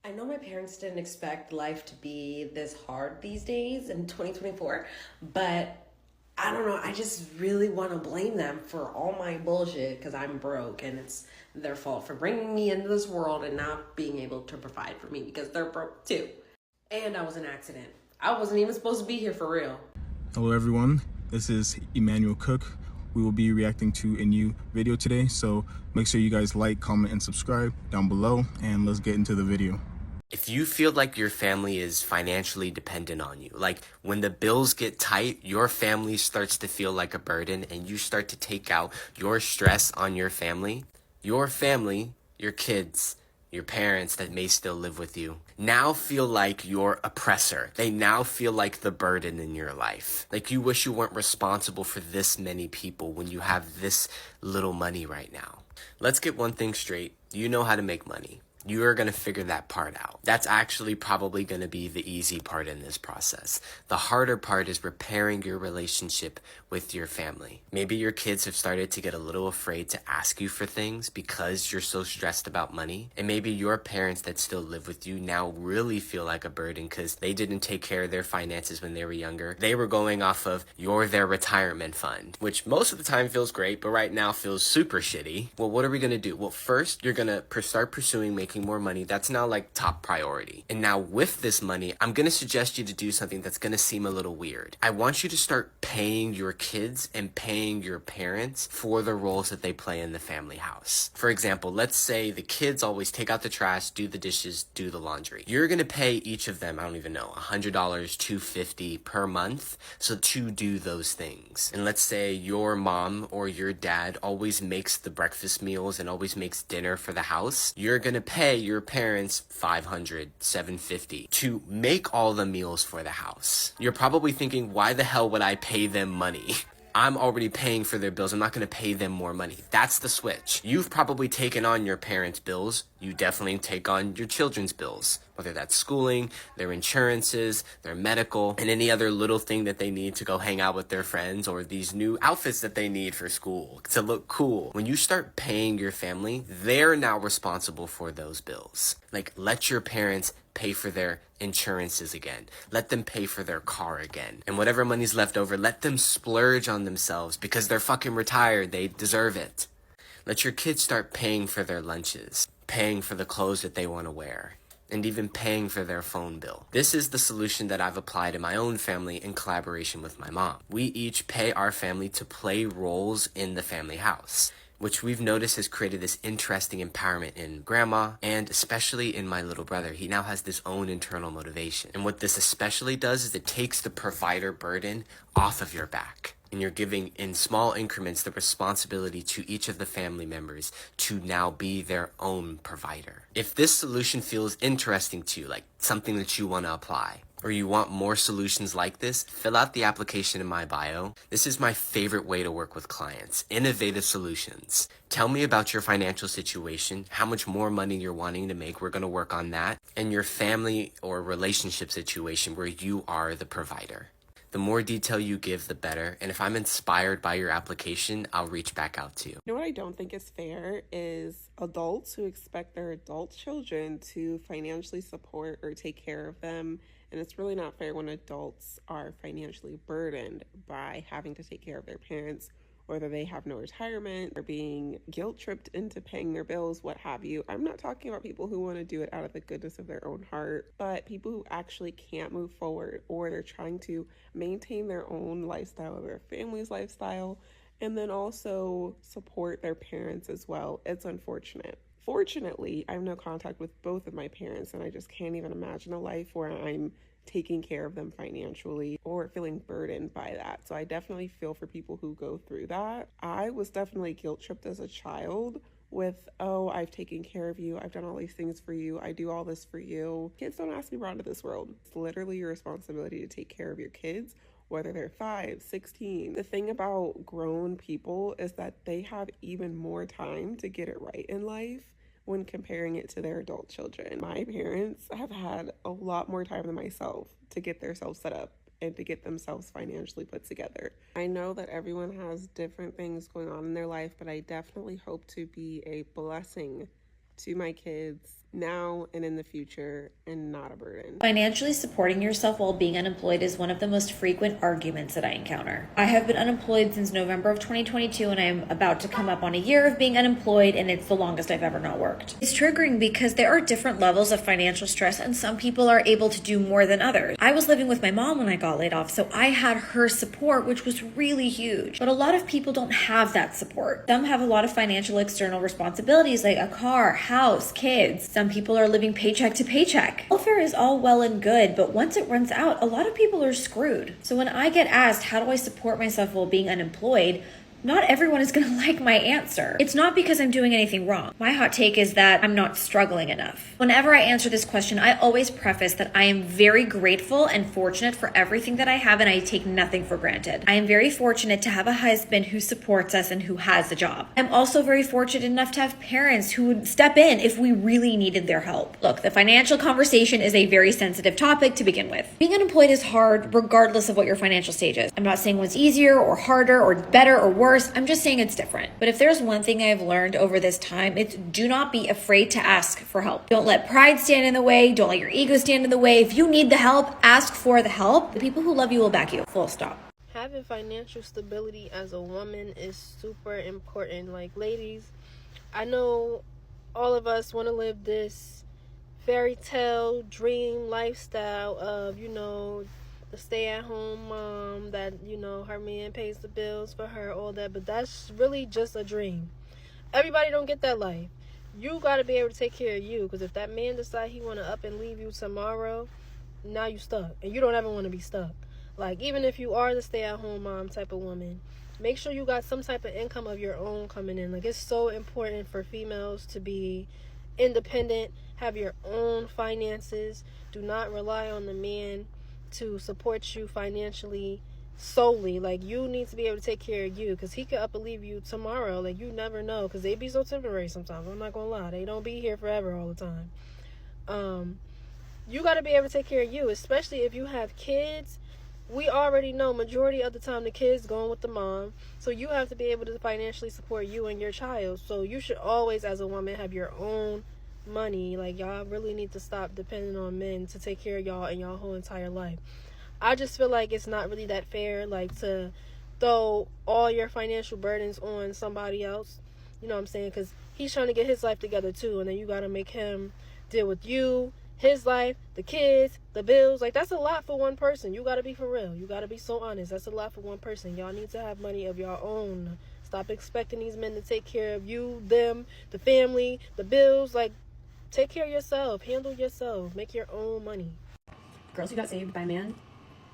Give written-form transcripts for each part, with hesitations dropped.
I know my parents didn't expect life to be this hard these days in 2024, but I don't know. I just really want to blame them for all my bullshit because I'm broke and it's their fault for bringing me into this world and not being able to provide for me because they're broke too. And I was an accident. I wasn't even supposed to be here for real. Hello everyone, this is Emmanuel Cook. We will be reacting to a new video today, so make sure you guys like, comment, and subscribe down below, and let's get into the video. If you feel like your family is financially dependent on you, like when the bills get tight, your family starts to feel like a burden and you start to take out your stress on your family, your kids, your parents that may still live with you, now feel like your oppressor. They now feel like the burden in your life. Like you wish you weren't responsible for this many people when you have this little money right now. Let's get one thing straight. You know how to make money. You are going to figure that part out. That's actually probably going to be the easy part in this process. The harder part is repairing your relationship with your family. Maybe your kids have started to get a little afraid to ask you for things because you're so stressed about money. And maybe your parents that still live with you now really feel like a burden because they didn't take care of their finances when they were younger. They were going off of their retirement fund, which most of the time feels great, but right now feels super shitty. Well, what are we going to do? Well, first, you're going to start pursuing making more money. That's now like top priority. And now with this money, I'm going to suggest you to do something that's going to seem a little weird. I want you to start paying your kids and paying your parents for the roles that they play in the family house. For example, let's say the kids always take out the trash, do the dishes, do the laundry. You're going to pay each of them, I don't even know, $100, $250 per month, so to do those things. And let's say your mom or your dad always makes the breakfast meals and always makes dinner for the house. You're going to pay your parents $500, $750 to make all the meals for the house. You're probably thinking, why the hell would I pay them money? I'm already paying for their bills. I'm not going to pay them more money. That's the switch. You've probably taken on your parents' bills. You definitely take on your children's bills, whether that's schooling, their insurances, their medical, and any other little thing that they need to go hang out with their friends or these new outfits that they need for school to look cool. When you start paying your family, they're now responsible for those bills. Like, let your parents pay for their insurances again. Let them pay for their car again. And whatever money's left over, let them splurge on themselves because they're fucking retired. They deserve it. Let your kids start paying for their lunches, paying for the clothes that they want to wear, and even paying for their phone bill. This is the solution that I've applied in my own family in collaboration with my mom. We each pay our family to play roles in the family house, which we've noticed has created this interesting empowerment in grandma and especially in my little brother. He now has this own internal motivation. And what this especially does is it takes the provider burden off of your back. And you're giving in small increments the responsibility to each of the family members to now be their own provider. If this solution feels interesting to you, like something that you want to apply, or you want more solutions like this, fill out the application in my bio. This is my favorite way to work with clients. Innovative solutions. Tell me about your financial situation, how much more money you're wanting to make. We're going to work on that. And your family or relationship situation where you are the provider. The more detail you give, the better. And if I'm inspired by your application, I'll reach back out to you. You know what I don't think is fair is adults who expect their adult children to financially support or take care of them. And it's really not fair when adults are financially burdened by having to take care of their parents, whether they have no retirement or being guilt tripped into paying their bills, what have you. I'm not talking about people who want to do it out of the goodness of their own heart, but people who actually can't move forward or they're trying to maintain their own lifestyle or their family's lifestyle and then also support their parents as well. It's unfortunate. Fortunately, I have no contact with both of my parents, and I just can't even imagine a life where I'm taking care of them financially or feeling burdened by that. So I definitely feel for people who go through that. I was definitely guilt tripped as a child with, oh, I've taken care of you, I've done all these things for you, I do all this for you. Kids don't ask to be brought into this world. It's literally your responsibility to take care of your kids, whether they're 5, 16. The thing about grown people is that they have even more time to get it right in life when comparing it to their adult children. My parents have had a lot more time than myself to get themselves set up and to get themselves financially put together. I know that everyone has different things going on in their life, but I definitely hope to be a blessing to my kids now and in the future and not a burden. Financially supporting yourself while being unemployed is one of the most frequent arguments that I encounter. I have been unemployed since November of 2022, and I am about to come up on a year of being unemployed, and it's the longest I've ever not worked. It's triggering because there are different levels of financial stress, and some people are able to do more than others. I was living with my mom when I got laid off, so I had her support, which was really huge. But a lot of people don't have that support. Some have a lot of financial external responsibilities like a car, house, kids. Some people are living paycheck to paycheck. Welfare is all well and good, but once it runs out, a lot of people are screwed. So when I get asked, how do I support myself while being unemployed? Not everyone is going to like my answer. It's not because I'm doing anything wrong. My hot take is that I'm not struggling enough. Whenever I answer this question, I always preface that I am very grateful and fortunate for everything that I have, and I take nothing for granted. I am very fortunate to have a husband who supports us and who has a job. I'm also very fortunate enough to have parents who would step in if we really needed their help. Look, the financial conversation is a very sensitive topic to begin with. Being unemployed is hard regardless of what your financial stage is. I'm not saying one's easier or harder or better or worse. I'm just saying it's different. But if there's one thing I've learned over this time, it's do not be afraid to ask for help. Don't let pride stand in the way. Don't let your ego stand in the way. If you need the help, ask for the help. The people who love you will back you. Full stop. Having financial stability as a woman is super important. Like, ladies, I know all of us want to live this fairy tale dream lifestyle of, the stay-at-home mom that, her man pays the bills for her, all that, but that's really just a dream. Everybody don't get that life. You got to be able to take care of you, because if that man decide he want to up and leave you tomorrow, now you stuck, and you don't ever want to be stuck. Like, even if you are the stay-at-home mom type of woman, make sure you got some type of income of your own coming in. Like, it's so important for females to be independent, have your own finances. Do not rely on the man to support you financially solely. Like, you need to be able to take care of you, because he could up and leave you tomorrow. Like, you never know, because they be so temporary sometimes. I'm not gonna lie, they don't be here forever all the time. You got to be able to take care of you, especially if you have kids. We already know majority of the time the kids going with the mom, so you have to be able to financially support you and your child. So you should always, as a woman, have your own money. Like, y'all really need to stop depending on men to take care of y'all and y'all whole entire life. I just feel like it's not really that fair, like, to throw all your financial burdens on somebody else. You know what I'm saying? Because he's trying to get his life together too, and then you got to make him deal with you, his life, the kids, the bills. Like, that's a lot for one person. You got to be for real. You got to be so honest. That's a lot for one person. Y'all need to have money of your own. Stop expecting these men to take care of you, them, the family, the bills. Like, take care of yourself. Handle yourself. Make your own money. Girls who got saved by a man,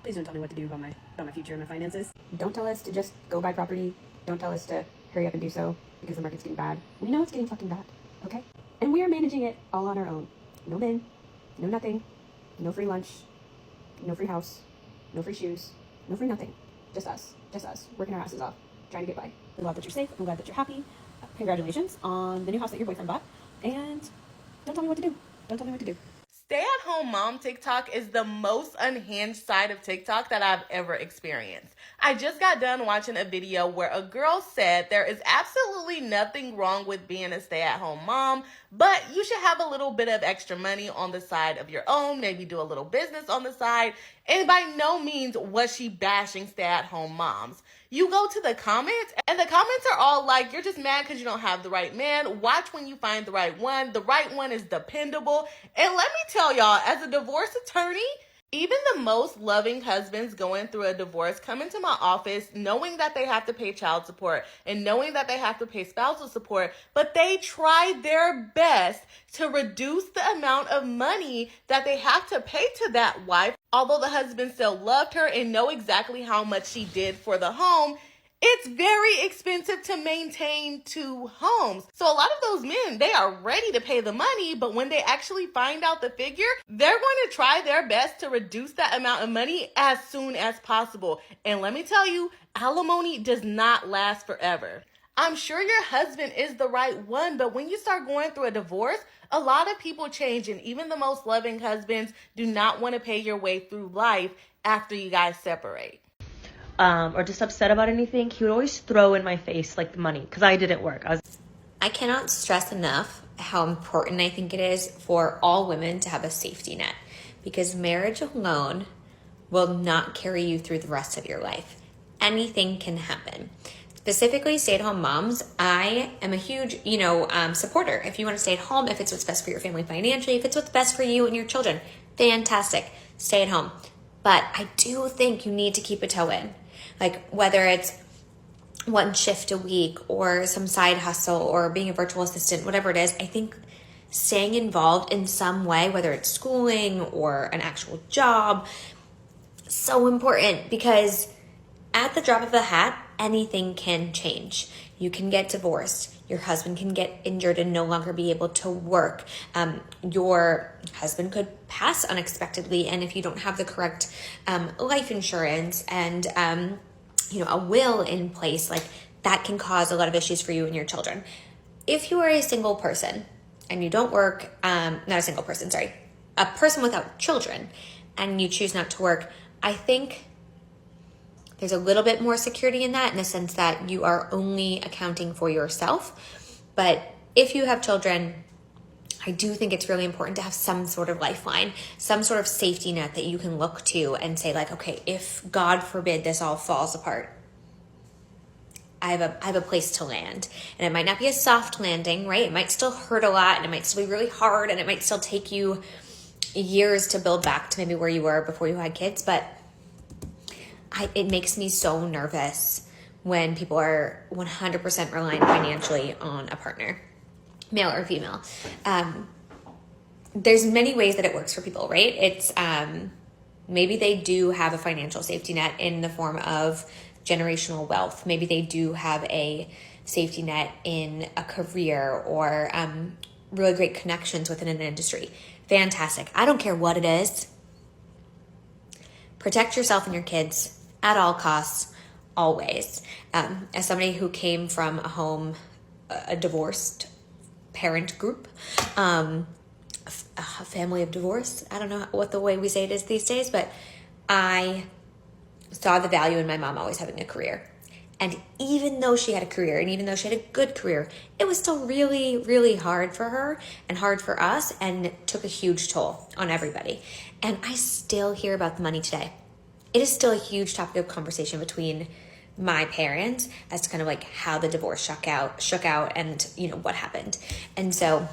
please don't tell me what to do about my future and my finances. Don't tell us to just go buy property. Don't tell us to hurry up and do so because the market's getting bad. We know it's getting fucking bad, okay? And we are managing it all on our own. No men, no nothing, no free lunch, no free house, no free shoes, no free nothing. Just us, working our asses off, trying to get by. I'm glad that you're safe. I'm glad that you're happy. Congratulations on the new house that your boyfriend bought. And don't tell me what to do. Don't tell me what to do. Stay-at-home mom TikTok is the most unhinged side of TikTok that I've ever experienced. I just got done watching a video where a girl said there is absolutely nothing wrong with being a stay-at-home mom, but you should have a little bit of extra money on the side of your own, maybe do a little business on the side, and by no means was she bashing stay-at-home moms. You go to the comments, and the comments are all like, you're just mad because you don't have the right man. Watch when you find the right one. The right one is dependable. And let me tell y'all, as a divorce attorney, even the most loving husbands going through a divorce come into my office knowing that they have to pay child support and knowing that they have to pay spousal support, but they try their best to reduce the amount of money that they have to pay to that wife. Although the husband still loved her and know exactly how much she did for the home, it's very expensive to maintain two homes. So a lot of those men, they are ready to pay the money, but when they actually find out the figure, they're going to try their best to reduce that amount of money as soon as possible. And let me tell you, alimony does not last forever. I'm sure your husband is the right one, but when you start going through a divorce, a lot of people change, and even the most loving husbands do not want to pay your way through life after you guys separate. Or just upset about anything, he would always throw in my face like the money, because I didn't work. I cannot stress enough how important I think it is for all women to have a safety net, because marriage alone will not carry you through the rest of your life. Anything can happen. Specifically, stay-at-home moms, I am a huge, supporter. If you want to stay at home, if it's what's best for your family financially, if it's what's best for you and your children, fantastic. Stay at home. But I do think you need to keep a toe in. Like, whether it's one shift a week or some side hustle or being a virtual assistant, whatever it is, I think staying involved in some way, whether it's schooling or an actual job, so important, because at the drop of a hat, anything can change. You can get divorced. Your husband can get injured and no longer be able to work. Your husband could pass unexpectedly, and if you don't have the correct life insurance and a will in place, like that can cause a lot of issues for you and your children. If you are a single person and you don't work, not a single person, sorry, a person without children, and you choose not to work, I think there's a little bit more security in that, in the sense that you are only accounting for yourself. But if you have children, I do think it's really important to have some sort of lifeline, some sort of safety net that you can look to and say, like, okay, if God forbid this all falls apart, I have a place to land. And it might not be a soft landing, right? It might still hurt a lot, and it might still be really hard, and it might still take you years to build back to maybe where you were before you had kids. But it makes me so nervous when people are 100% reliant financially on a partner, male or female. There's many ways that it works for people, right? It's maybe they do have a financial safety net in the form of generational wealth. Maybe they do have a safety net in a career or really great connections within an industry. Fantastic. I don't care what it is. Protect yourself and your kids at all costs, always. As somebody who came from a divorced parent group, a family of divorce, I don't know what the way we say it is these days, but I saw the value in my mom always having a career. And even though she had a career, and even though she had a good career, it was still really, really hard for her and hard for us, and it took a huge toll on everybody. And I still hear about the money today. It is still a huge topic of conversation between my parents as to kind of like how the divorce shook out and what happened. And so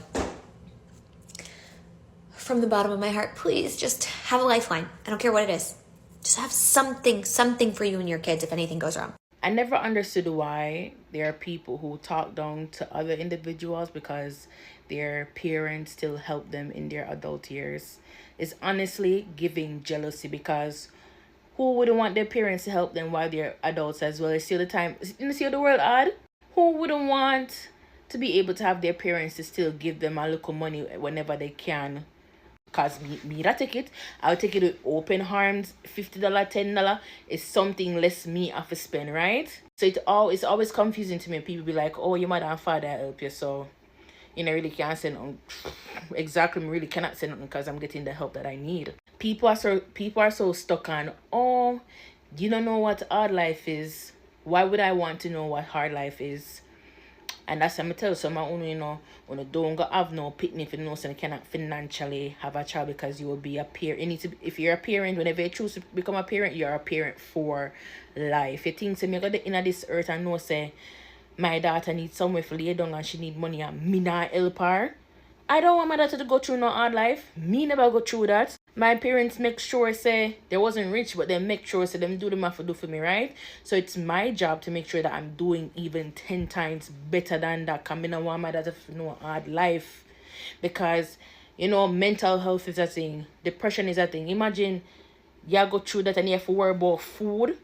from the bottom of my heart, please just have a lifeline. I don't care what it is. Just have something for you and your kids if anything goes wrong. I never understood why there are people who talk down to other individuals because their parents still help them in their adult years. It's honestly giving jealousy, because who wouldn't want their parents to help them while they're adults as well? You see the world odd? Who wouldn't want to be able to have their parents to still give them a little money whenever they can? Because me that take it, I'll take it with open arms. $50, $10 is something less me have to spend, right? So it's always confusing to me. People be like, oh, your mother and father help you, so really can't say nothing. Exactly, really cannot say nothing because I'm getting the help that I need. People are so stuck on, oh, you don't know what hard life is. Why would I want to know what hard life is? And that's what I'm tell someone, when you don't go have no picnic, if you know so you cannot financially have a child, because you will be a parent. If you're a parent, whenever you choose to become a parent, you're a parent for life. You think so me go in this earth and know say my daughter needs somewhere to lay down and she need money and me not help her. I don't want my daughter to go through no hard life. Me never go through that. My parents make sure say they wasn't rich, but they make sure say them do them have to do for me, right? So it's my job to make sure that I'm doing even 10 times better than that. Because I don't want my daughter to know hard life. Because, mental health is a thing. Depression is a thing. Imagine you go through that and you have to worry about food.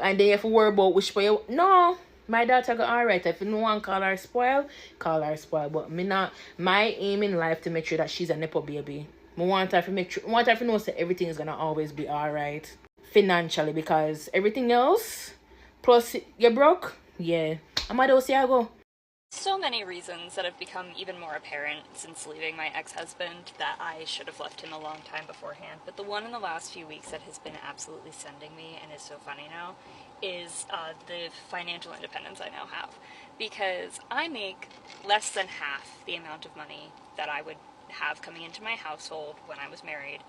And then you have to worry about which way you... No. My daughter go alright. If no one call her spoil. But my aim in life to make sure that she's a nepo baby. I want her to know that everything is gonna always be alright financially, because everything else plus you're broke. Yeah. I'm gonna see I go. So many reasons that have become even more apparent since leaving my ex-husband that I should have left him a long time beforehand. But the one in the last few weeks that has been absolutely sending me and is so funny now is the financial independence I now have. Because I make less than half the amount of money that I would have coming into my household when I was married.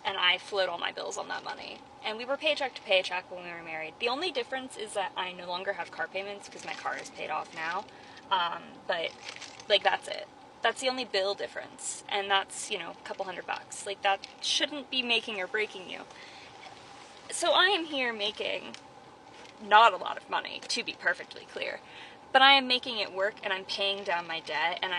And I float all my bills on that money. And we were paycheck to paycheck when we were married. The only difference is that I no longer have car payments because my car is paid off now. But, like, that's it. That's the only bill difference. And that's, you know, a couple $100. Like, that shouldn't be making or breaking you. So I am here making not a lot of money, to be perfectly clear. But I am making it work, and I'm paying down my debt, and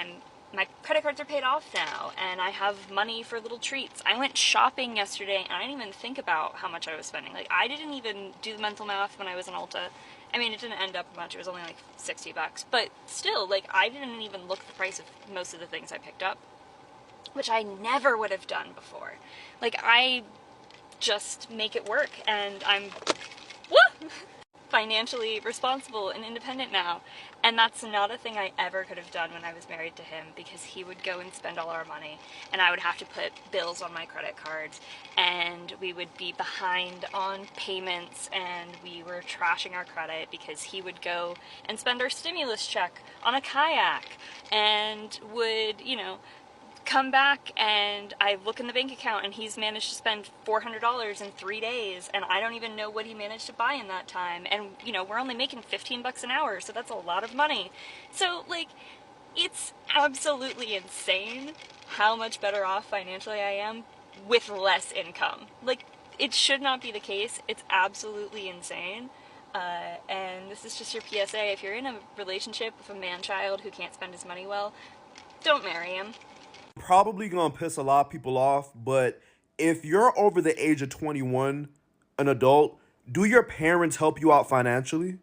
my credit cards are paid off now, and I have money for little treats. I went shopping yesterday, and I didn't even think about how much I was spending. Like, I didn't even do the mental math when I was in Ulta. I mean, it didn't end up much. It was only like $60. But still, like, I didn't even look at the price of most of the things I picked up, which I never would have done before. Like, I just make it work, and I'm financially responsible and independent now. And that's not a thing I ever could have done when I was married to him, because he would go and spend all our money and I would have to put bills on my credit cards, and we would be behind on payments, and we were trashing our credit because he would go and spend our stimulus check on a kayak and would, you know, come back, and I look in the bank account and he's managed to spend $400 in 3 days, and I don't even know what he managed to buy in that time. And, you know, we're only making $15 an hour, so that's a lot of money. So, like, it's absolutely insane how much better off financially I am with less income. Like, it should not be the case. It's absolutely insane. And this is just your PSA. If you're in a relationship with a man-child who can't spend his money well, don't marry him. Probably gonna piss a lot of people off, but if you're over the age of 21, an adult, do your parents help you out financially?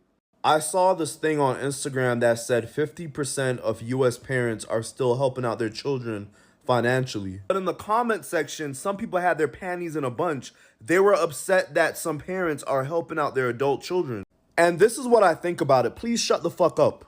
I saw this thing on Instagram that said 50% of US parents are still helping out their children financially. But in the comment section, some people had their panties in a bunch. They were upset that some parents are helping out their adult children. And this is what I think about it. Please shut the fuck up.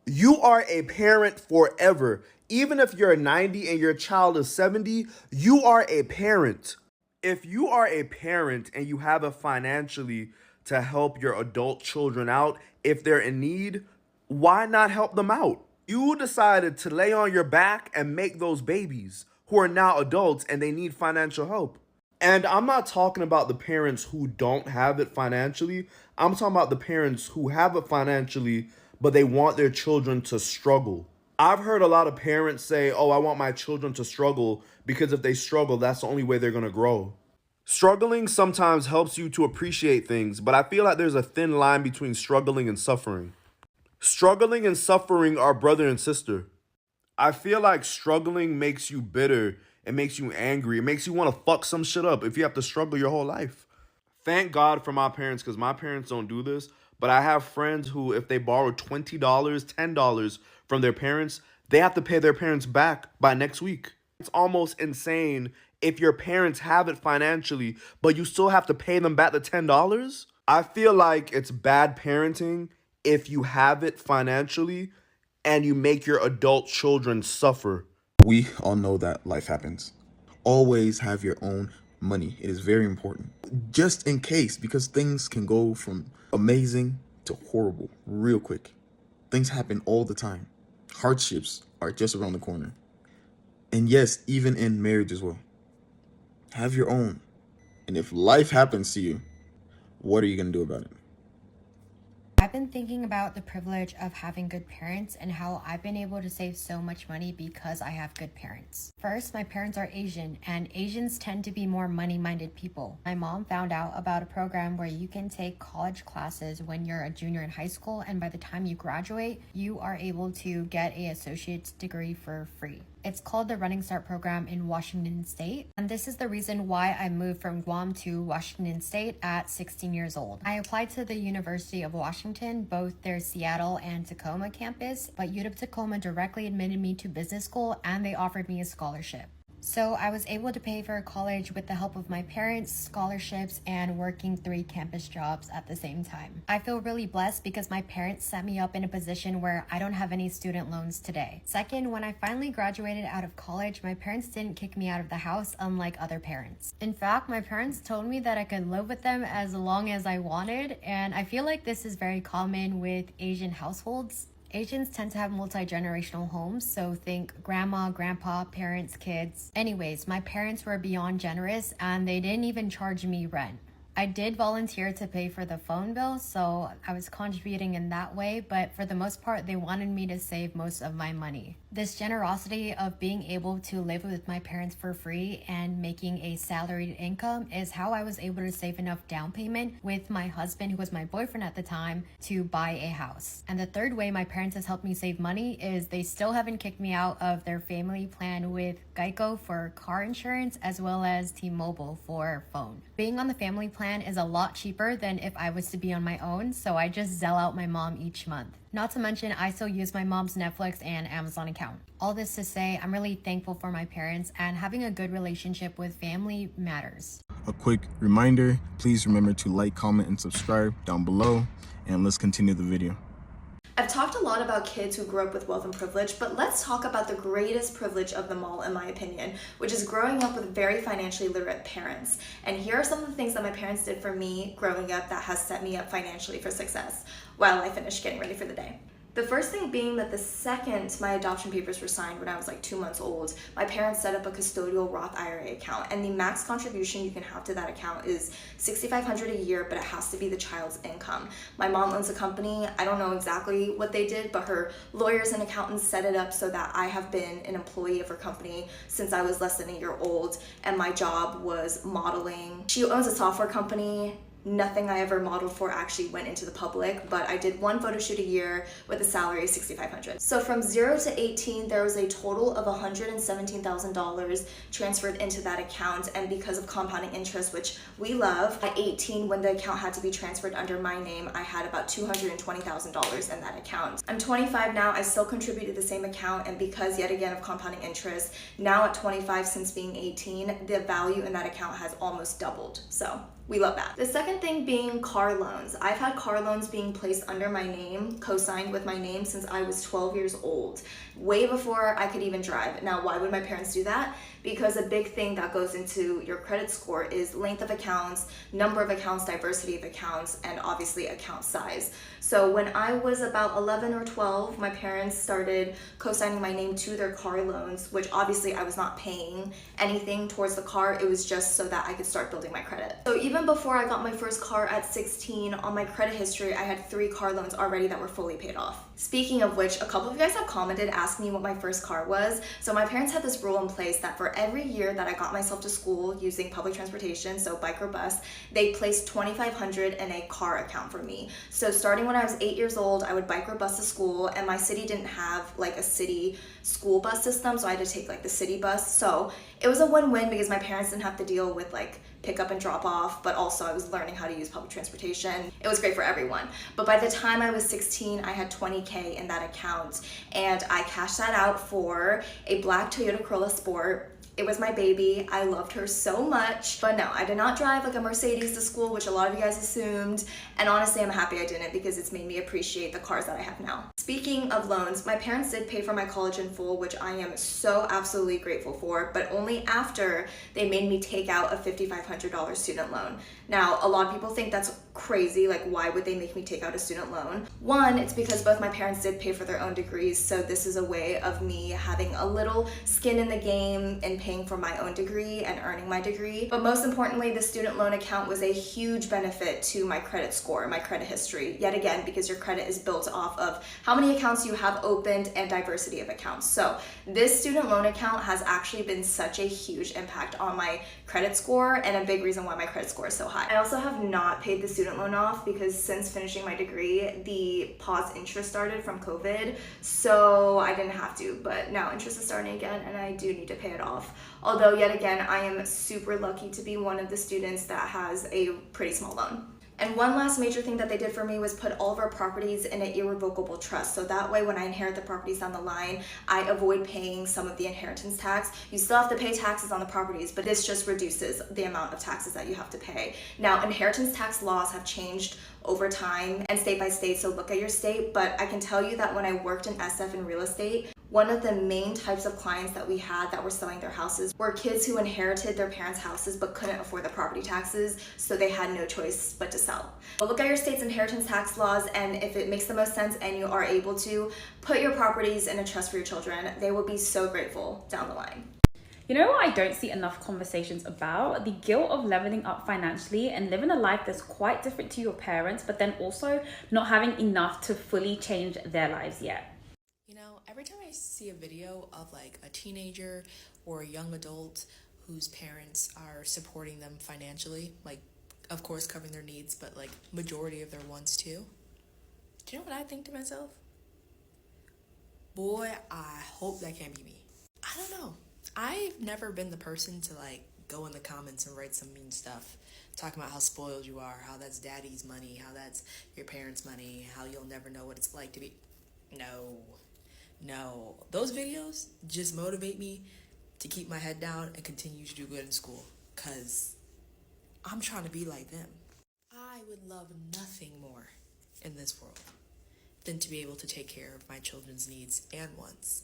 You are a parent forever. Even if you're 90 and your child is 70, you are a parent. If you are a parent and you have it financially to help your adult children out, if they're in need, why not help them out? You decided to lay on your back and make those babies who are now adults and they need financial help. And I'm not talking about the parents who don't have it financially. I'm talking about the parents who have it financially, but they want their children to struggle. I've heard a lot of parents say, oh, I want my children to struggle because if they struggle, that's the only way they're going to grow. Struggling sometimes helps you to appreciate things, but I feel like there's a thin line between struggling and suffering. Struggling and suffering are brother and sister. I feel like struggling makes you bitter. It makes you angry. It makes you want to fuck some shit up if you have to struggle your whole life. Thank God for my parents, because my parents don't do this. But I have friends who, if they borrow $20, $10 from their parents, they have to pay their parents back by next week. It's almost insane if your parents have it financially, but you still have to pay them back the $10. I feel like it's bad parenting if you have it financially and you make your adult children suffer. We all know that life happens. Always have your own money. It is very important. Just in case, because things can go from amazing to horrible real quick. Things happen all the time. Hardships are just around the corner. And yes, even in marriage as well. Have your own. And if life happens to you, what are you going to do about it? I've been thinking about the privilege of having good parents and how I've been able to save so much money because I have good parents. First, my parents are Asian, and Asians tend to be more money-minded people. My mom found out about a program where you can take college classes when you're a junior in high school, and by the time you graduate, you are able to get an associate's degree for free. It's called the Running Start program in Washington State, and this is the reason why I moved from Guam to Washington State at 16 years old. I applied to the University of Washington, both their Seattle and Tacoma campus, but UW Tacoma directly admitted me to business school and they offered me a scholarship. So I was able to pay for college with the help of my parents, scholarships, and working 3 campus jobs at the same time. I feel really blessed because my parents set me up in a position where I don't have any student loans today. Second, when I finally graduated out of college, my parents didn't kick me out of the house unlike other parents. In fact, my parents told me that I could live with them as long as I wanted, and I feel like this is very common with Asian households. Asians tend to have multi-generational homes, so think grandma, grandpa, parents, kids. Anyways, my parents were beyond generous and they didn't even charge me rent. I did volunteer to pay for the phone bill, so I was contributing in that way, but for the most part, they wanted me to save most of my money. This generosity of being able to live with my parents for free and making a salaried income is how I was able to save enough down payment with my husband, who was my boyfriend at the time, to buy a house. And the third way my parents has helped me save money is they still haven't kicked me out of their family plan with Geico for car insurance as well as T-Mobile for phone. Being on the family plan is a lot cheaper than if I was to be on my own, so I just Zelle out my mom each month. Not to mention, I still use my mom's Netflix and Amazon account. All this to say, I'm really thankful for my parents, and having a good relationship with family matters. A quick reminder, please remember to like, comment, and subscribe down below, and let's continue the video. I've talked a lot about kids who grew up with wealth and privilege, but let's talk about the greatest privilege of them all, in my opinion, which is growing up with very financially literate parents. And here are some of the things that my parents did for me growing up that has set me up financially for success while I finished getting ready for the day. The first thing being that the second my adoption papers were signed when I was like 2 months old, my parents set up a custodial Roth IRA account, and the max contribution you can have to that account is $6,500 a year, but it has to be the child's income. My mom owns a company. I don't know exactly what they did, but her lawyers and accountants set it up so that I have been an employee of her company since I was less than a year old, and my job was modeling. She owns a software company. Nothing I ever modeled for actually went into the public, but I did 1 photo shoot a year with a salary of $6,500. So from 0 to 18, there was a total of $117,000 transferred into that account, and because of compounding interest, which we love, at 18, when the account had to be transferred under my name, I had about $220,000 in that account. I'm 25 now, I still contribute to the same account, and because yet again of compounding interest, now at 25, since being 18, the value in that account has almost doubled. So we love that. The second thing being car loans. I've had car loans being placed under my name, co-signed with my name, since I was 12 years old, way before I could even drive. Now, why would my parents do that? Because a big thing that goes into your credit score is length of accounts, number of accounts, diversity of accounts, and obviously account size. So when I was about 11 or 12, my parents started co-signing my name to their car loans, which obviously I was not paying anything towards the car. It was just so that I could start building my credit. So even before I got my first car at 16, on my credit history, I had 3 car loans already that were fully paid off. Speaking of which, a couple of you guys have commented asking me what my first car was. So my parents had this rule in place that for every year that I got myself to school using public transportation, so bike or bus, they placed $2,500 in a car account for me. So starting when I was 8 years old, I would bike or bus to school, and my city didn't have like a city school bus system, so I had to take like the city bus. So it was a win-win because my parents didn't have to deal with like pick up and drop off, but also I was learning how to use public transportation. It was great for everyone. But by the time I was 16, I had $20K in that account, and I cashed that out for a black Toyota Corolla Sport. It was my baby. I loved her so much. But no, I did not drive like a Mercedes to school, which a lot of you guys assumed. And honestly, I'm happy I didn't, because it's made me appreciate the cars that I have now. Speaking of loans, my parents did pay for my college in full, which I am so absolutely grateful for, but only after they made me take out a $5,500 student loan. Now, a lot of people think that's crazy, like why would they make me take out a student loan? One, it's because both my parents did pay for their own degrees, so this is a way of me having a little skin in the game and paying for my own degree and earning my degree. But most importantly, the student loan account was a huge benefit to my credit score, my credit history, yet again, because your credit is built off of how many accounts you have opened and diversity of accounts. So this student loan account has actually been such a huge impact on my credit score, and a big reason why my credit score is so high. I also have not paid the student loan off because since finishing my degree, the pause interest started from COVID, so I didn't have to, but now interest is starting again and I do need to pay it off. Although yet again, I am super lucky to be one of the students that has a pretty small loan. And one last major thing that they did for me was put all of our properties in an irrevocable trust. So that way when I inherit the properties down the line, I avoid paying some of the inheritance tax. You still have to pay taxes on the properties, but this just reduces the amount of taxes that you have to pay. Now, inheritance tax laws have changed over time and state by state, so look at your state. But I can tell you that when I worked in SF in real estate, one of the main types of clients that we had that were selling their houses were kids who inherited their parents' houses but couldn't afford the property taxes, so they had no choice but to sell. But look at your state's inheritance tax laws, and if it makes the most sense and you are able to, put your properties in a trust for your children. They will be so grateful down the line. You know what I don't see enough conversations about? The guilt of leveling up financially and living a life that's quite different to your parents, but then also not having enough to fully change their lives yet. You know, every time I see a video of like a teenager or a young adult whose parents are supporting them financially, like of course covering their needs, but like majority of their wants too, do you know what I think to myself? Boy, I hope that can't be me. I don't know. I've never been the person to like go in the comments and write some mean stuff, talking about how spoiled you are, how that's daddy's money, how that's your parents' money, how you'll never know what it's like to be. No, those videos just motivate me to keep my head down and continue to do good in school, because I'm trying to be like them. I would love nothing more in this world than to be able to take care of my children's needs and wants.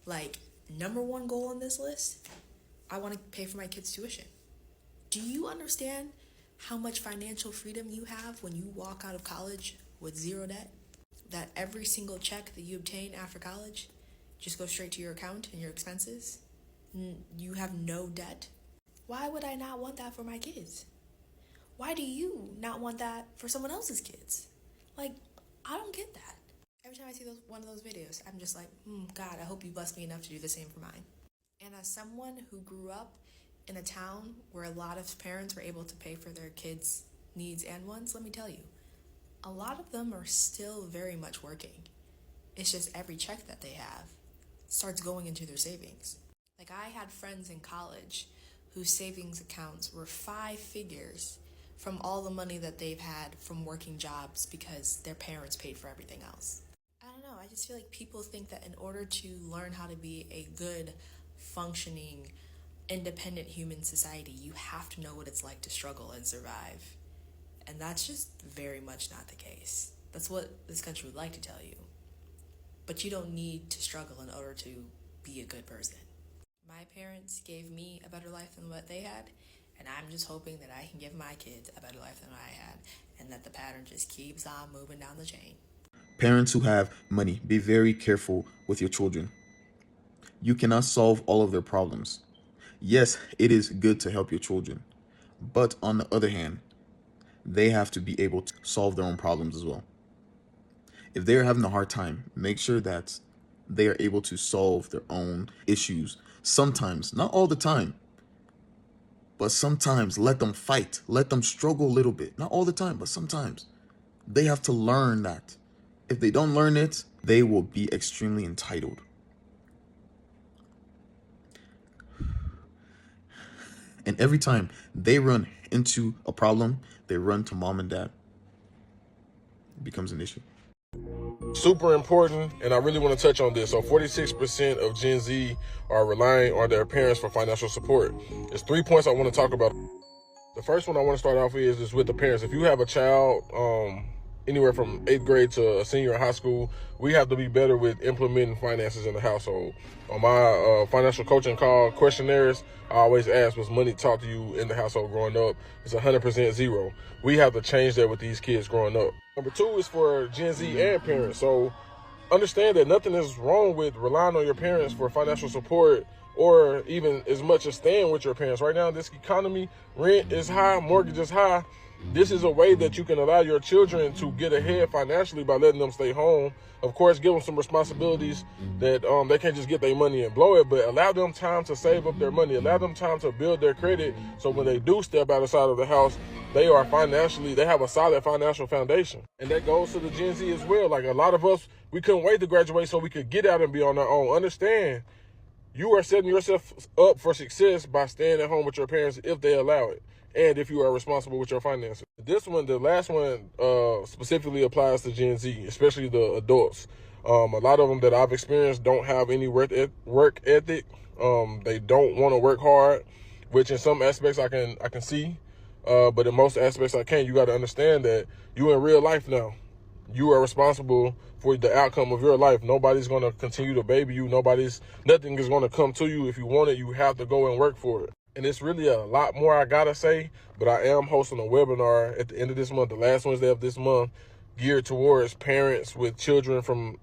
Like, number one goal on this list, I want to pay for my kids' tuition. Do you understand how much financial freedom you have when you walk out of college with zero debt? That every single check that you obtain after college just goes straight to your account and your expenses? You have no debt? Why would I not want that for my kids? Why do you not want that for someone else's kids? Like, I don't get that. Every time I see one of those videos, I'm just like, God, I hope you bless me enough to do the same for mine. And as someone who grew up in a town where a lot of parents were able to pay for their kids' needs and wants, let me tell you, a lot of them are still very much working. It's just every check that they have starts going into their savings. Like, I had friends in college whose savings accounts were 5 figures from all the money that they've had from working jobs because their parents paid for everything else. I don't know, I just feel like people think that in order to learn how to be a good, functioning, independent human society, you have to know what it's like to struggle and survive. And that's just very much not the case. That's what this country would like to tell you. But you don't need to struggle in order to be a good person. My parents gave me a better life than what they had, and I'm just hoping that I can give my kids a better life than I had, and that the pattern just keeps on moving down the chain. Parents who have money, be very careful with your children. You cannot solve all of their problems. Yes, it is good to help your children, but on the other hand, they have to be able to solve their own problems as well. If they're having a hard time, make sure that they are able to solve their own issues. Sometimes, not all the time, but sometimes let them fight. Let them struggle a little bit. Not all the time, but sometimes. They have to learn that. If they don't learn it, they will be extremely entitled. And every time they run into a problem, they run to mom and dad. It becomes an issue. Super important, and I really want to touch on this. So 46% of Gen Z are relying on their parents for financial support. There's 3 points I want to talk about. The first one I want to start off with is with the parents. If you have a child anywhere from 8th grade to a senior in high school, we have to be better with implementing finances in the household. On my financial coaching call questionnaires, I always ask, was money taught to you in the household growing up? It's 100% zero. We have to change that with these kids growing up. Number 2 is for Gen Z and parents. So understand that nothing is wrong with relying on your parents for financial support, or even as much as staying with your parents. Right now in this economy, rent is high, mortgage is high. This is a way that you can allow your children to get ahead financially by letting them stay home. Of course, give them some responsibilities that they can't just get their money and blow it, but allow them time to save up their money. Allow them time to build their credit, so when they do step outside of the house, they have a solid financial foundation. And that goes to the Gen Z as well. Like, a lot of us, we couldn't wait to graduate so we could get out and be on our own. Understand, You are setting yourself up for success by staying at home with your parents if they allow it, and if you are responsible with your finances. This one, the last one, specifically applies to Gen Z, especially the adults. A lot of them that I've experienced don't have any work ethic. They don't want to work hard, which in some aspects I can see, but in most aspects I can't. You got to understand that you in real life now. You are responsible for the outcome of your life. Nobody's going to continue to baby you. Nothing is going to come to you. If you want it, you have to go and work for it. And it's really a lot more I got to say, but I am hosting a webinar at the end of this month, the last Wednesday of this month, geared towards parents with children from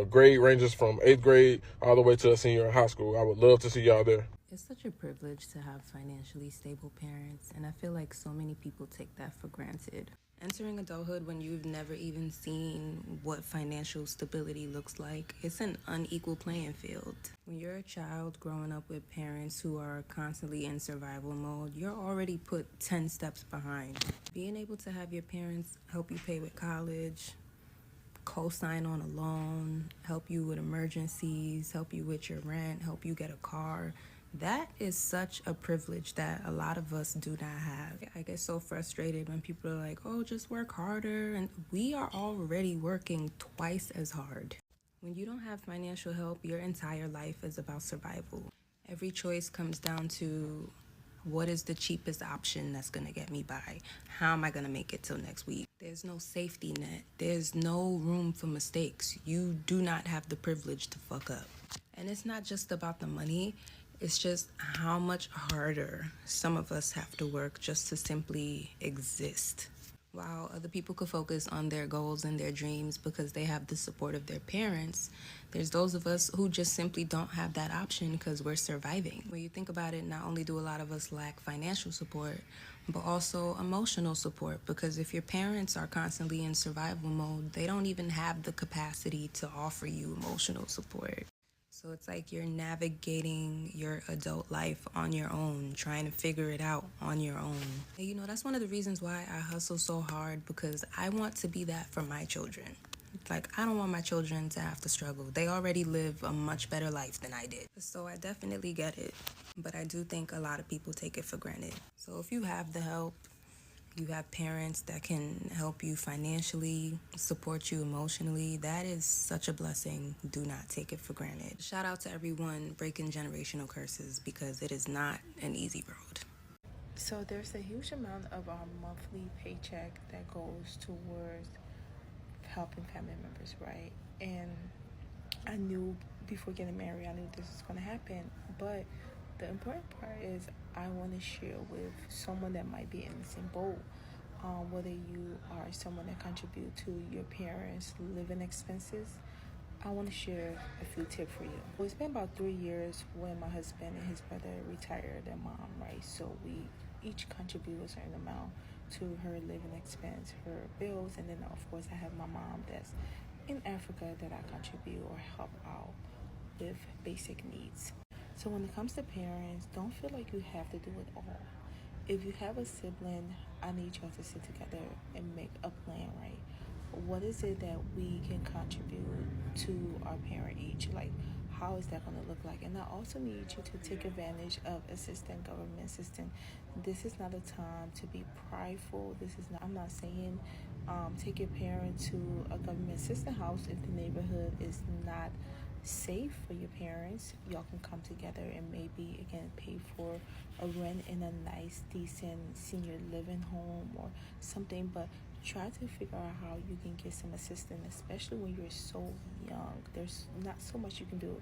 grade ranges from 8th grade all the way to a senior in high school. I would love to see y'all there. It's such a privilege to have financially stable parents, and I feel like so many people take that for granted. Entering adulthood when you've never even seen what financial stability looks like, it's an unequal playing field. When you're a child growing up with parents who are constantly in survival mode, you're already put 10 steps behind. Being able to have your parents help you pay with college, co-sign on a loan, help you with emergencies, help you with your rent, help you get a car, that is such a privilege that a lot of us do not have. I get so frustrated when people are like, oh, just work harder. And we are already working twice as hard. When you don't have financial help, your entire life is about survival. Every choice comes down to what is the cheapest option that's going to get me by? How am I going to make it till next week? There's no safety net. There's no room for mistakes. You do not have the privilege to fuck up. And it's not just about the money. It's just how much harder some of us have to work just to simply exist. While other people could focus on their goals and their dreams because they have the support of their parents, there's those of us who just simply don't have that option because we're surviving. When you think about it, not only do a lot of us lack financial support, but also emotional support, because if your parents are constantly in survival mode, they don't even have the capacity to offer you emotional support. So it's like you're navigating your adult life on your own, trying to figure it out on your own. And you know, that's one of the reasons why I hustle so hard, because I want to be that for my children. Like, I don't want my children to have to struggle. They already live a much better life than I did. So I definitely get it. But I do think a lot of people take it for granted. So if you have the help, you have parents that can help you financially, support you emotionally, that is such a blessing. Do not take it for granted. Shout out to everyone breaking generational curses, because it is not an easy road. So there's a huge amount of our monthly paycheck that goes towards helping family members, right? And I knew before getting married, I knew this was going to happen. But the important part is I want to share with someone that might be in the same boat. Whether you are someone that contribute to your parents' living expenses, I want to share a few tips for you. Well, it's been about 3 years when my husband and his brother retired their mom, right? So we each contribute a certain amount to her living expense, her bills, and then of course I have my mom that's in Africa that I contribute or help out with basic needs. So when it comes to parents, don't feel like you have to do it all. If you have a sibling, I need y'all to sit together and make a plan, right? What is it that we can contribute to our parent each? Like, how is that going to look like? And I also need you to take advantage of government assistance. This is not a time to be prideful. I'm not saying take your parent to a government assistance house if the neighborhood is not safe for your parents. Y'all can come together and maybe again pay for a rent in a nice, decent senior living home or something, but try to figure out how you can get some assistance, especially when you're so young. There's not so much you can do.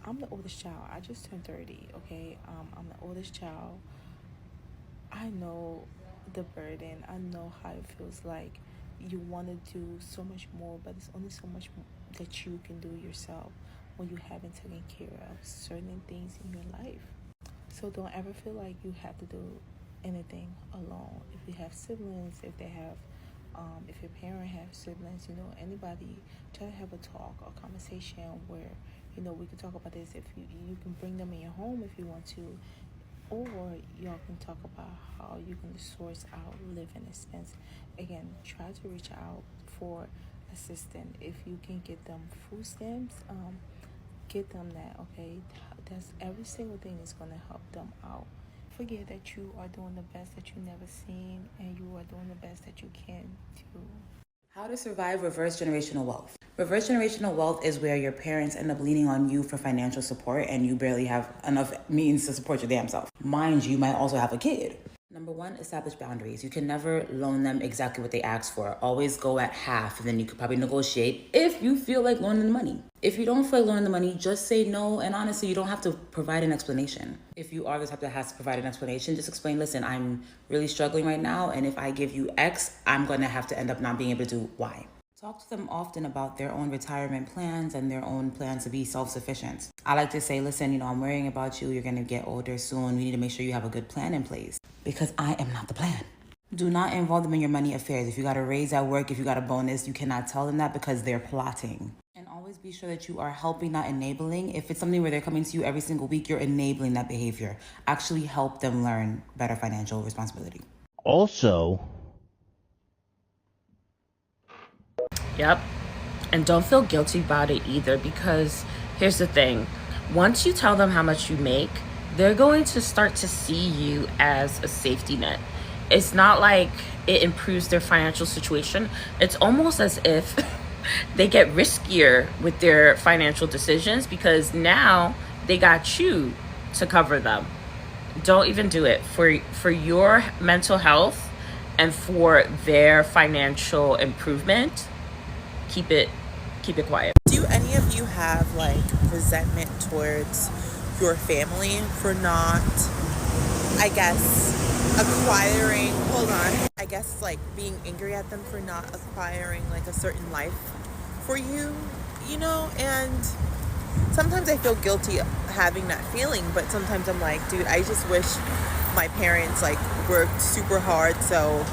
I'm the oldest child. I just turned 30, okay? I'm the oldest child. I know the burden. I know how it feels like. You want to do so much more, but it's only so much that you can do yourself when you haven't taken care of certain things in your life. So don't ever feel like you have to do anything alone. If you have siblings, if your parent have siblings, anybody, try to have a talk or conversation where, we can talk about this. If you can bring them in your home if you want to, or y'all can talk about how you can source out living expense. Again, try to reach out for assistance. If you can get them food stamps, Get them that, okay? That's every single thing is going to help them out. Forget that you are doing the best that you've never seen, and you are doing the best that you can do. How to survive reverse generational wealth. Reverse generational wealth is where your parents end up leaning on you for financial support and you barely have enough means to support your damn self. Mind you, might also have a kid. Number one, establish boundaries. You can never loan them exactly what they ask for. Always go at half, and then you could probably negotiate if you feel like loaning the money. If you don't feel like loaning the money, just say no, and honestly, you don't have to provide an explanation. If you are the type that has to provide an explanation, just explain, listen, I'm really struggling right now, and if I give you X, I'm gonna have to end up not being able to do Y. Talk to them often about their own retirement plans and their own plans to be self-sufficient. I like to say, listen, I'm worrying about you. You're going to get older soon. We need to make sure you have a good plan in place because I am not the plan. Do not involve them in your money affairs. If you got a raise at work, if you got a bonus, you cannot tell them that because they're plotting. And always be sure that you are helping, not enabling. If it's something where they're coming to you every single week, you're enabling that behavior. Actually help them learn better financial responsibility. Also, Yep. And don't feel guilty about it either, because here's the thing. Once you tell them how much you make, they're going to start to see you as a safety net. It's not like it improves their financial situation. It's almost as if they get riskier with their financial decisions because now they got you to cover them. Don't even do it. For your mental health and for their financial improvement, keep it quiet. Do any of you have like resentment towards your family for not, like being angry at them for not acquiring like a certain life for you, and sometimes I feel guilty having that feeling, but sometimes I'm like, dude, I just wish my parents like worked super hard so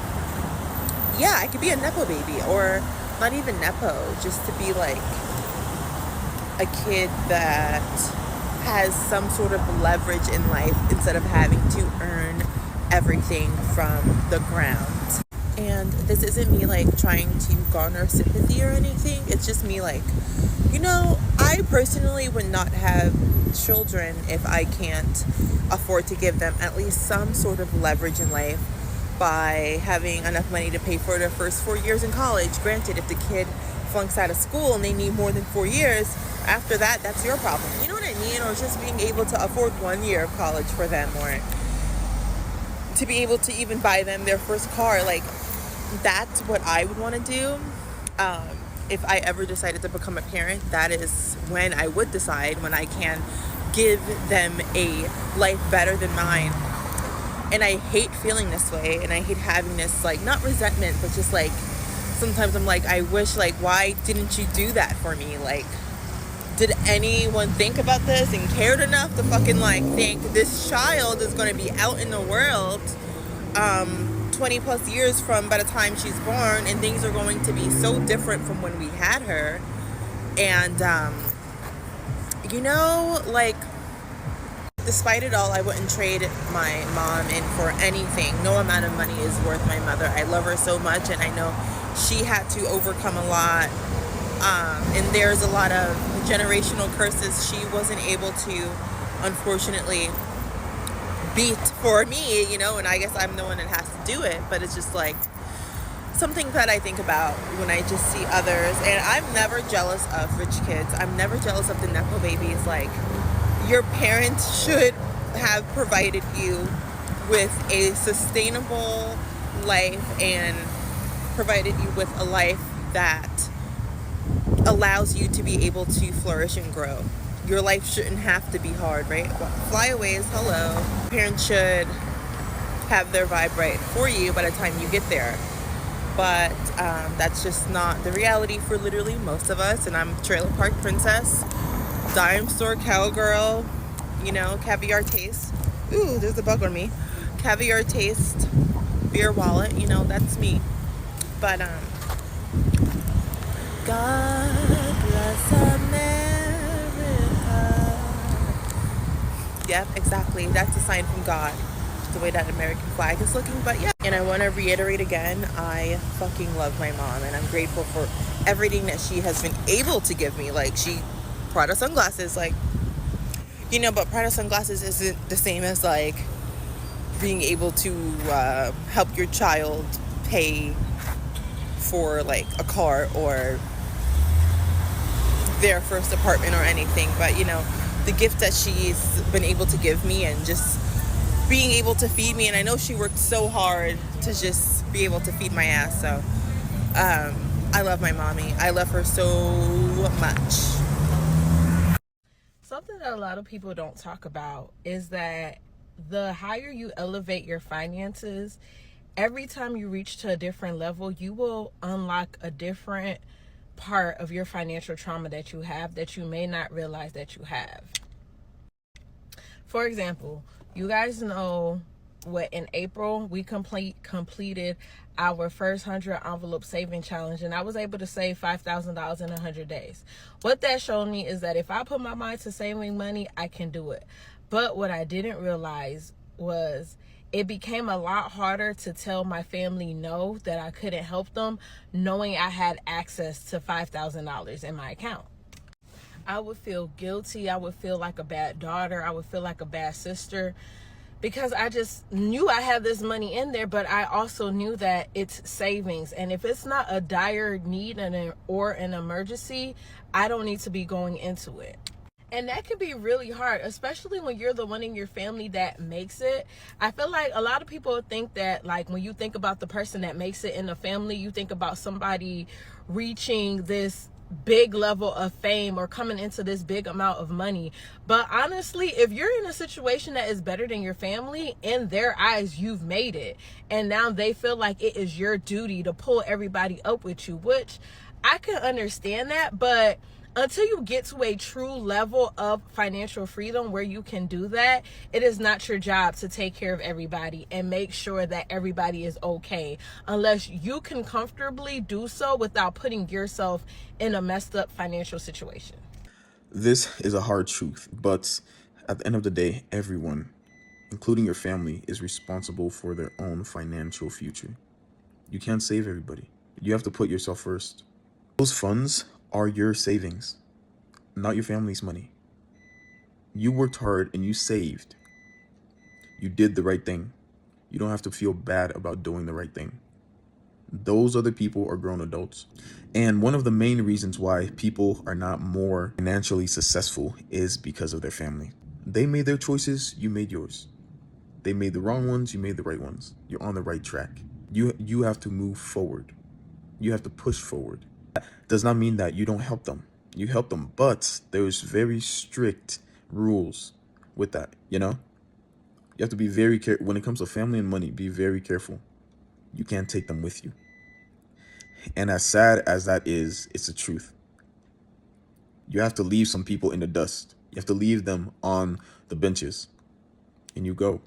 yeah, I could be a Nepo baby, or not even Nepo, just to be like a kid that has some sort of leverage in life instead of having to earn everything from the ground. And this isn't me like trying to garner sympathy or anything. It's just me like, I personally would not have children if I can't afford to give them at least some sort of leverage in life by having enough money to pay for their first 4 years in college. Granted, if the kid flunks out of school and they need more than 4 years, after that, that's your problem. You know what I mean? Or just being able to afford 1 year of college for them, or to be able to even buy them their first car. Like, that's what I would want to do. If I ever decided to become a parent, that is when I would decide, when I can give them a life better than mine. And I hate feeling this way, and I hate having this, like, not resentment, but just, like, sometimes I'm like, I wish, like, why didn't you do that for me? Like, did anyone think about this and cared enough to fucking, like, think this child is going to be out in the world 20 plus years from by the time she's born, and things are going to be so different from when we had her. And, like, despite it all, I wouldn't trade my mom in for anything. No amount of money is worth my mother. I love her so much, and I know she had to overcome a lot. And there's a lot of generational curses she wasn't able to, unfortunately, beat for me, and I guess I'm the one that has to do it. But it's just like something that I think about when I just see others. And I'm never jealous of rich kids. I'm never jealous of the Nepo babies. Like, your parents should have provided you with a sustainable life and provided you with a life that allows you to be able to flourish and grow. Your life shouldn't have to be hard, right? Flyaways, hello. Parents should have their vibe right for you by the time you get there. But that's just not the reality for literally most of us. And I'm trailer park princess, dime store cowgirl, caviar taste. Ooh, there's a bug on me. Caviar taste, beer wallet, that's me. But God bless America. Yep, exactly. That's a sign from God, the way that American flag is looking. But yeah, and I want to reiterate again, I fucking love my mom, and I'm grateful for everything that she has been able to give me. Like, she Prada sunglasses, like, you know, but Prada sunglasses isn't the same as like being able to help your child pay for like a car or their first apartment or anything. But you know, the gift that she's been able to give me and just being able to feed me, and I know she worked so hard to just be able to feed my ass. So I love my mommy. I love her so much. Something that a lot of people don't talk about is that the higher you elevate your finances, every time you reach to a different level, you will unlock a different part of your financial trauma that you have that you may not realize that you have. For example, you guys know what in April we completed our first 100 envelope saving challenge, and I was able to save $5,000 in 100 days. What that showed me is that if I put my mind to saving money, I can do it. But what I didn't realize was it became a lot harder to tell my family no, that I couldn't help them, knowing I had access to $5,000 in my account. I would feel guilty. I would feel like a bad daughter. I would feel like a bad sister, because I just knew I had this money in there, but I also knew that it's savings. And if it's not a dire need or an emergency, I don't need to be going into it. And that can be really hard, especially when you're the one in your family that makes it. I feel like a lot of people think that, like, when you think about the person that makes it in the family, you think about somebody reaching this big level of fame or coming into this big amount of money. But honestly, if you're in a situation that is better than your family, in their eyes, you've made it. And now they feel like it is your duty to pull everybody up with you, which I can understand that. But until you get to a true level of financial freedom where you can do that, it is not your job to take care of everybody and make sure that everybody is okay, unless you can comfortably do so without putting yourself in a messed up financial situation. This is a hard truth, but at the end of the day, everyone, including your family, is responsible for their own financial future. You can't save everybody. You have to put yourself first. Those funds are your savings, not your family's money. You worked hard and you saved. You did the right thing. You don't have to feel bad about doing the right thing. Those other people are grown adults. And one of the main reasons why people are not more financially successful is because of their family. They made their choices, you made yours. They made the wrong ones, you made the right ones. You're on the right track. You have to move forward. You have to push forward. That does not mean that you don't help them. You help them, but there's very strict rules with that, you know? You have to be very careful. When it comes to family and money, be very careful. You can't take them with you. And as sad as that is, it's the truth. You have to leave some people in the dust. You have to leave them on the benches. And you go.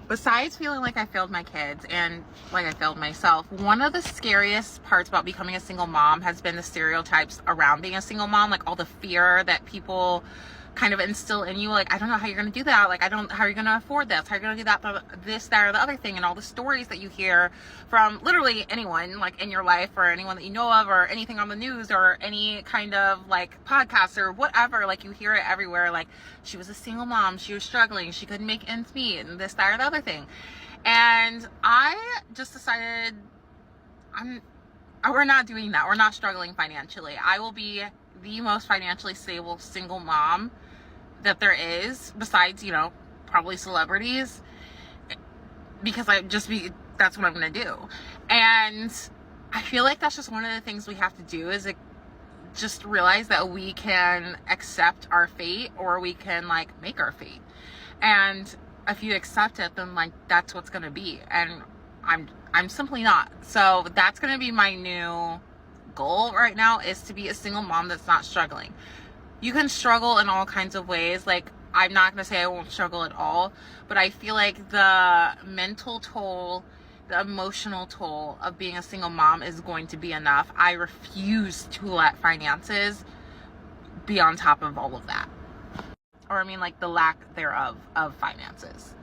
Besides feeling like I failed my kids and like I failed myself, one of the scariest parts about becoming a single mom has been the stereotypes around being a single mom, like all the fear that people kind of instill in you, like, I don't know how you're going to do that, like, how are you going to afford this, how are you going to do that, this, that, or the other thing, and all the stories that you hear from literally anyone, like, in your life, or anyone that you know of, or anything on the news, or any kind of, like, podcast, or whatever, like, you hear it everywhere, like, she was a single mom, she was struggling, she couldn't make ends meet, and this, that, or the other thing. And I just decided, we're not doing that, we're not struggling financially. I will be the most financially stable single mom that there is, besides, you know, probably celebrities, because that's what I'm gonna do. And I feel like that's just one of the things we have to do, is like, just realize that we can accept our fate, or we can, like, make our fate. And if you accept it, then, like, that's what's gonna be. And I'm simply not. So that's gonna be my new goal right now, is to be a single mom that's not struggling. You can struggle in all kinds of ways. Like, I'm not going to say I won't struggle at all, but I feel like the mental toll, the emotional toll of being a single mom is going to be enough. I refuse to let finances be on top of all of that. Or, I mean, like, the lack thereof of finances.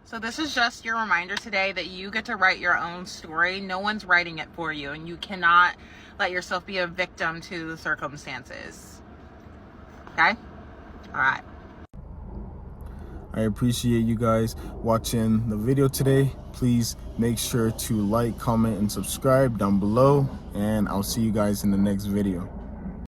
So this is just your reminder today that you get to write your own story. No one's writing it for you, and you cannot let yourself be a victim to the circumstances. Okay? All right. I appreciate you guys watching the video today. Please make sure to like, comment, and subscribe down below, and I'll see you guys in the next video.